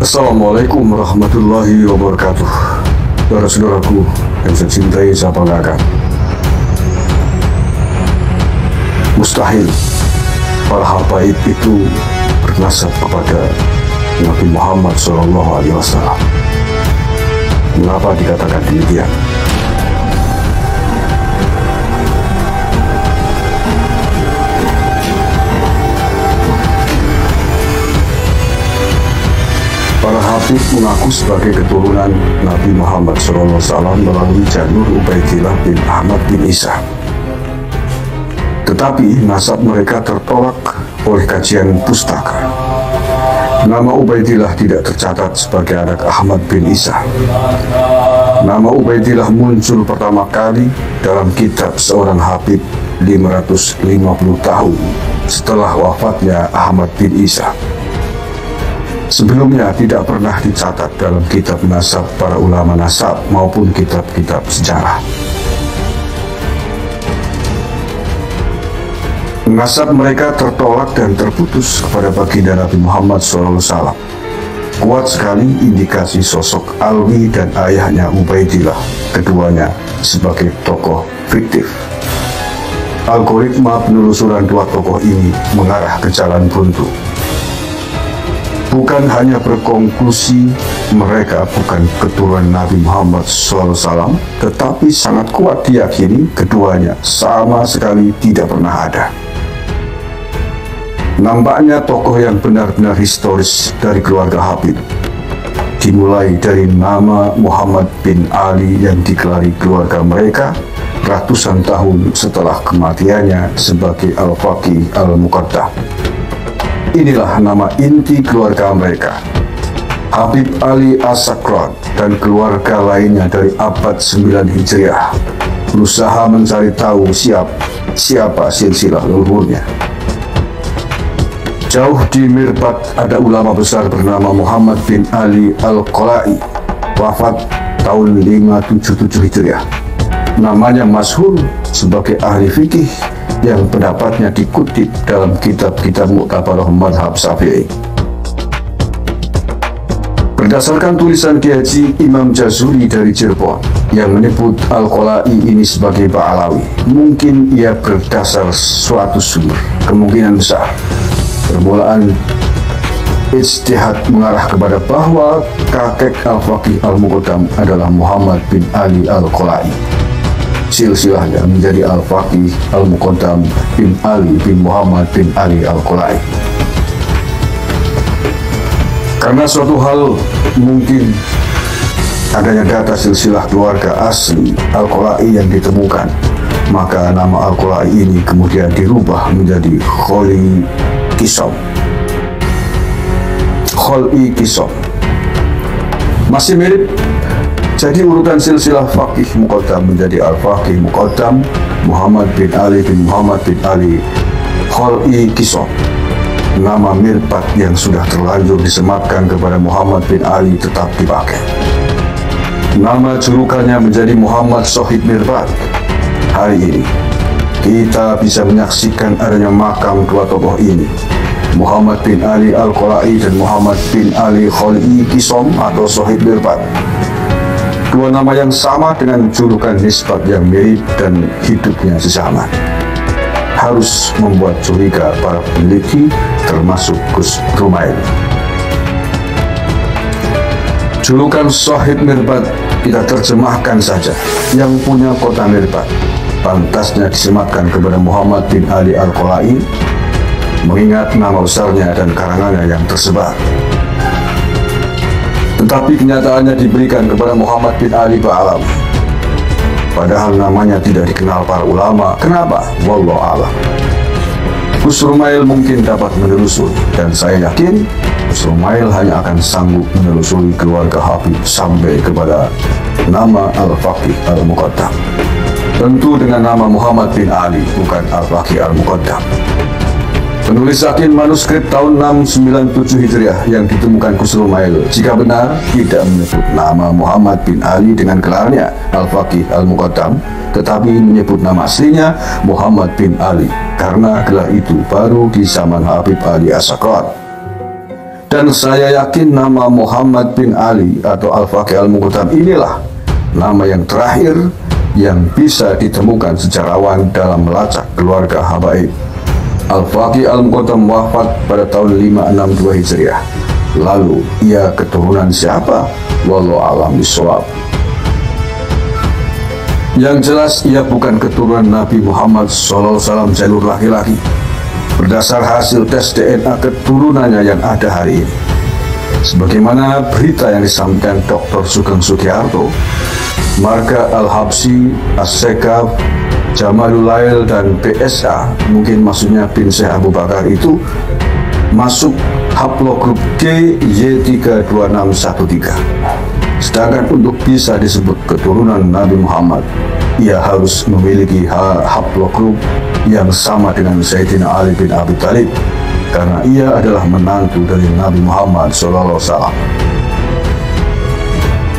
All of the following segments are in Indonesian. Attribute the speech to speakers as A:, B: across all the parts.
A: Assalamualaikum warahmatullahi wabarakatuh. Saudara-saudaraku yang saya cintai, saya banggakan. Mustahil para habaib itu bernasab kepada Nabi Muhammad SAW. Mengapa dikatakan demikian? Para habib mengaku sebagai keturunan Nabi Muhammad SAW melalui jalur Ubaidillah bin Ahmad bin Isa. Tetapi nasab mereka tertolak oleh kajian pustaka. Nama Ubaidillah tidak tercatat sebagai anak Ahmad bin Isa. Nama Ubaidillah muncul pertama kali dalam kitab seorang habib 550 tahun setelah wafatnya Ahmad bin Isa. Sebelumnya tidak pernah dicatat dalam kitab nasab para ulama nasab maupun kitab-kitab sejarah. Nasab mereka tertolak dan terputus kepada baginda Nabi Muhammad SAW. Kuat sekali indikasi sosok Alwi dan ayahnya Ubaidillah, keduanya sebagai tokoh fiktif. Algoritma penelusuran dua tokoh ini mengarah ke jalan buntu. Bukan hanya berkonklusi mereka bukan keturunan Nabi Muhammad SAW, tetapi sangat kuat diyakini keduanya sama sekali tidak pernah ada. Nampaknya tokoh yang benar-benar historis dari keluarga Habib, dimulai dari nama Muhammad bin Ali yang digelari keluarga mereka ratusan tahun setelah kematiannya sebagai Al-Faqih Al-Muqaddam. Inilah nama inti keluarga mereka, Habib Ali As-Sakran dan keluarga lainnya dari abad 9 Hijriah berusaha mencari tahu siapa silsilah leluhurnya. Jauh di Mirbat ada ulama besar bernama Muhammad bin Ali Al-Qolai, wafat tahun 577 Hijriah. Namanya masyhur sebagai ahli fikih yang pendapatnya dikutip dalam kitab-kitab Mu'tabarah Madhab Syafi'i. Berdasarkan tulisan Kiai Haji Imam Jazuli dari Cirebon yang menyebut Al-Qolai ini sebagai Ba'alawi, mungkin ia berdasar suatu sumber, kemungkinan besar. Permulaan ijtihad mengarah kepada bahwa kakek Al-Faqih Al-Muqaddam adalah Muhammad bin Ali Al-Qolai. Silsilahnya menjadi Al-Faqih Al-Muqaddam bin Ali bin Muhammad bin Ali Al-Qolai. Karena suatu hal mungkin adanya data silsilah keluarga asli Al-Qolai yang ditemukan, maka nama Al-Qolai ini kemudian dirubah menjadi Kholi Kisom. Kholi Kisom masih mirip. Jadi urutan silsilah Faqih Muqaddam menjadi Al-Faqih Muqaddam Muhammad bin Ali bin Muhammad bin Ali Kholi Kisom. Nama mirbat yang sudah terlanjur disematkan kepada Muhammad bin Ali tetap dipakai. Nama julukannya menjadi Muhammad Sohib Mirbat. Hari ini kita bisa menyaksikan adanya makam dua tokoh ini, Muhammad bin Ali Al-Qolai dan Muhammad bin Ali Kholi Kisom atau Sohib Mirbat. Dua nama yang sama dengan julukan nisbat yang mirip dan hidupnya sezaman, harus membuat curiga para peneliti termasuk Gus Rumail. Julukan Sohib Mirbat kita terjemahkan saja, yang punya kota Mirbat, pantasnya disematkan kepada Muhammad bin Ali Al-Qolai, mengingat nama besarnya dan karangannya yang tersebar. Tetapi kenyataannya diberikan kepada Muhammad bin Ali Ba'alawi, padahal namanya tidak dikenal para ulama. Kenapa? Wallahu a'lam. Gus Rumail mungkin dapat menelusuri, dan saya yakin Gus Rumail hanya akan sanggup menelusuri keluarga Habib sampai kepada nama Al-Faqih Al-Muqaddam. Tentu dengan nama Muhammad bin Ali, bukan Al-Faqih Al-Muqaddam. Penulis yakin manuskrip tahun 697 Hijriah yang ditemukan Gus Rumail, jika benar, tidak menyebut nama Muhammad bin Ali dengan gelarnya Al-Faqih Al-Muqaddam, tetapi menyebut nama aslinya Muhammad bin Ali, karena gelar itu baru di zaman Habib Ali As-Sakran. Dan saya yakin nama Muhammad bin Ali atau Al-Faqih Al-Muqaddam inilah nama yang terakhir yang bisa ditemukan sejarawan dalam melacak keluarga habaib. Al-Faqih Al-Muqaddam wafat pada tahun 562 Hijriah. Lalu ia keturunan siapa? Wallahu a'lam bishawab. Yang jelas ia bukan keturunan Nabi Muhammad SAW jalur laki-laki. Berdasar hasil tes DNA keturunannya yang ada hari ini, sebagaimana berita yang disampaikan Dr. Sugeng Sugiharto, Marga Al-Habsyi, As-Sekaf, Jamalul Lail, dan PSA, mungkin maksudnya bin Syekh Abu Bakar, itu masuk haplogrup G Y32613. Sedangkan untuk bisa disebut keturunan Nabi Muhammad, ia harus memiliki haplogrup yang sama dengan Sayyidina Ali bin Abi Thalib, karena ia adalah menantu dari Nabi Muhammad SAW.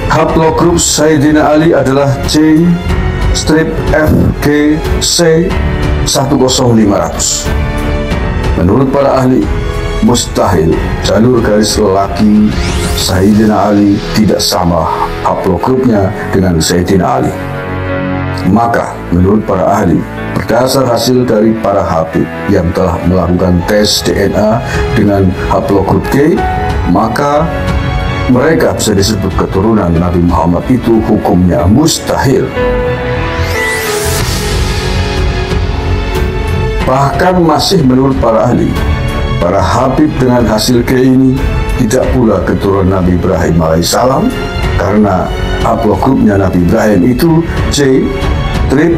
A: Haplogrup Sayyidina Ali adalah C-FGC 10500. Menurut para ahli, mustahil jalur garis lelaki Sayyidina Ali tidak sama haplogrupnya dengan Sayyidina Ali. Maka menurut para ahli, berdasar hasil dari para habib yang telah melakukan tes DNA dengan haplogrup G, maka mereka bisa disebut keturunan Nabi Muhammad. Itu hukumnya mustahil. Bahkan masih menurut para ahli, para habib dengan hasil G ini tidak pula keturunan Nabi Ibrahim alaihissalam, karena haplogrupnya Nabi Ibrahim itu C-FGC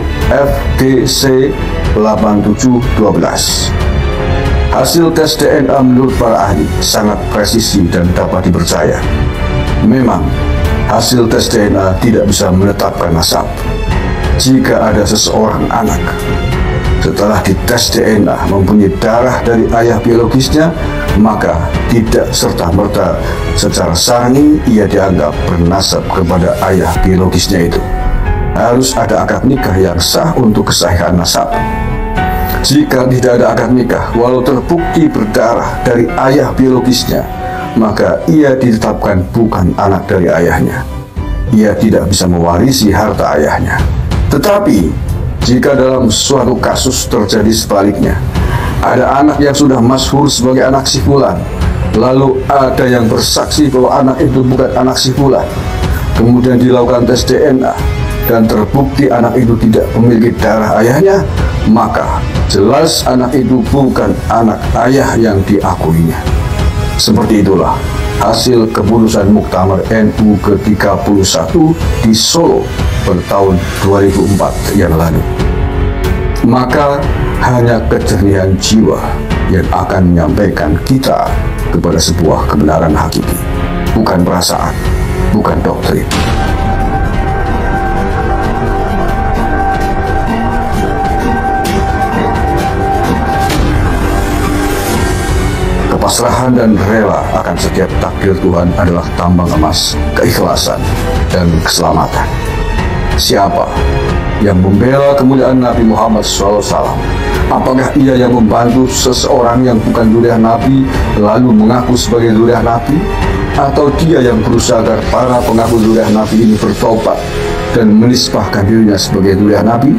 A: 8712. Hasil tes DNA menurut para ahli sangat presisi dan dapat dipercaya. Memang hasil tes DNA tidak bisa menetapkan nasab. Jika ada seseorang anak setelah dites DNA mempunyai darah dari ayah biologisnya, maka tidak serta-merta secara syar'i ia dianggap bernasab kepada ayah biologisnya itu. Harus ada akad nikah yang sah untuk kesahihan nasab. Jika tidak ada akad nikah, walau terbukti berdarah dari ayah biologisnya, maka ia ditetapkan bukan anak dari ayahnya. Ia tidak bisa mewarisi harta ayahnya. Tetapi jika dalam suatu kasus terjadi sebaliknya, ada anak yang sudah masyhur sebagai anak si fulan, lalu ada yang bersaksi bahwa anak itu bukan anak si fulan, kemudian dilakukan tes DNA dan terbukti anak itu tidak memiliki darah ayahnya, maka jelas anak itu bukan anak ayah yang diakuinya. Seperti itulah hasil keputusan Muktamar NU ke-31 di Solo pada tahun 2004 yang lalu. Maka hanya kejernihan jiwa yang akan menyampaikan kita kepada sebuah kebenaran hakiki, bukan perasaan, bukan doktrin. Kepasrahan dan rela akan setiap takdir Tuhan adalah tambang emas, keikhlasan, dan keselamatan. Siapa yang membela kemuliaan Nabi Muhammad SAW? Apakah ia yang membantu seseorang yang bukan zuriat Nabi lalu mengaku sebagai zuriat Nabi? Atau dia yang berusaha agar para pengaku zuriat Nabi ini bertobat dan menisbahkan dirinya sebagai zuriat Nabi?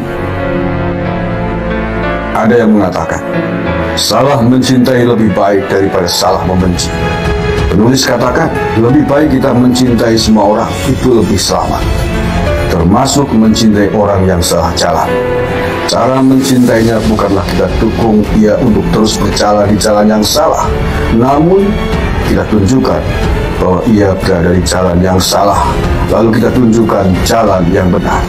A: Ada yang mengatakan, salah mencintai lebih baik daripada salah membenci. Penulis katakan, lebih baik kita mencintai semua orang, itu lebih selamat, termasuk mencintai orang yang salah jalan. Cara mencintainya bukanlah kita dukung ia untuk terus berjalan di jalan yang salah, namun kita tunjukkan bahwa ia berada di jalan yang salah, lalu kita tunjukkan jalan yang benar.